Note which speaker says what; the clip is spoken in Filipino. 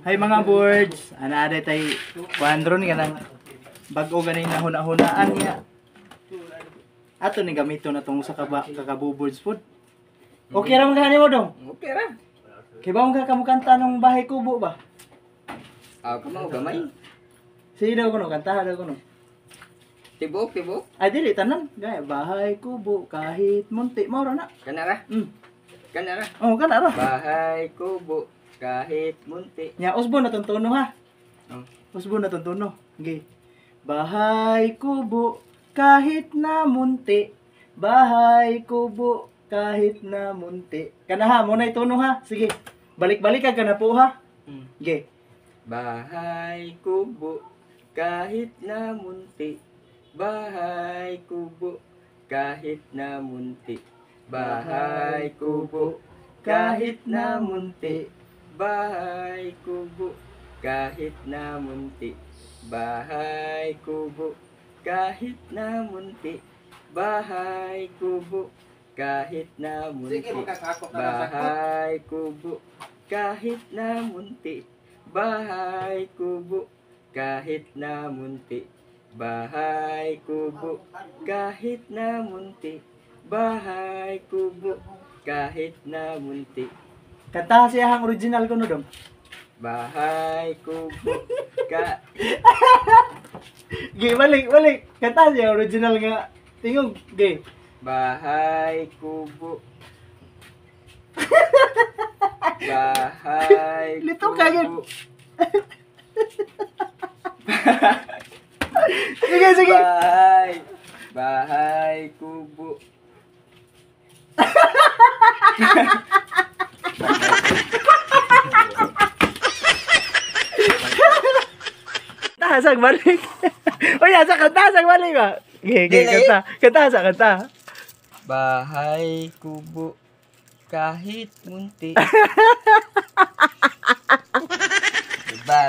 Speaker 1: Hay mga boards, ana tay kuandron nga nang bag-o ganin na hunahunaan niya. Ato ni gamito na tong sa kakabuboards food. Okay ra man gani mo dong?
Speaker 2: Okay ra.
Speaker 1: Kay ba ka kamukanta nung bahay kubo ba?
Speaker 2: Kamo gamay.
Speaker 1: Sige daw kuno kanta daw kuno.
Speaker 2: Tibok, tibok.
Speaker 1: Ay dili tanan, gaya bahay kubo kahit munti mao ra na.
Speaker 2: Kana ra. Kana ra.
Speaker 1: Oh, kana ra.
Speaker 2: Bahay kubo kahit munti.
Speaker 1: Nya usbo na tuntuno ha.
Speaker 2: Oh.
Speaker 1: Usbo na tuntuno. Okay. Bahay kubo kahit na munti. Bahay kubo kahit na munti. Kana ha, mo na ituno ha. Sige. Balik-balik ka na po ha. Okay.
Speaker 2: Bahay kubo kahit na munti. Bahay kubo kahit na munti. Bahay kubo kahit na munti. Bahay kubo kahit na munti. Bahay kubo kahit na munti. Bahay kubo kahit na munti. Bahay kubo kahit na munti. Bahay kubo kahit na munti. Bahay kubo kahit na munti. Bahay kubo kahit na munti.
Speaker 1: Kanta siya ang original ko no dong.
Speaker 2: Bahay kubo ka.
Speaker 1: Gay, balik. Kanta siya original nga. Tingog, gay.
Speaker 2: Bahay kubo. Bahay
Speaker 1: Lito ka yun.
Speaker 2: kubo.
Speaker 1: Sige.
Speaker 2: Bahay kubo.
Speaker 1: Tasag balik. Uy, asa kanta, sag balik ba? Gay, kanta. Kanta.
Speaker 2: Bahay kubo kahit munti. Diba,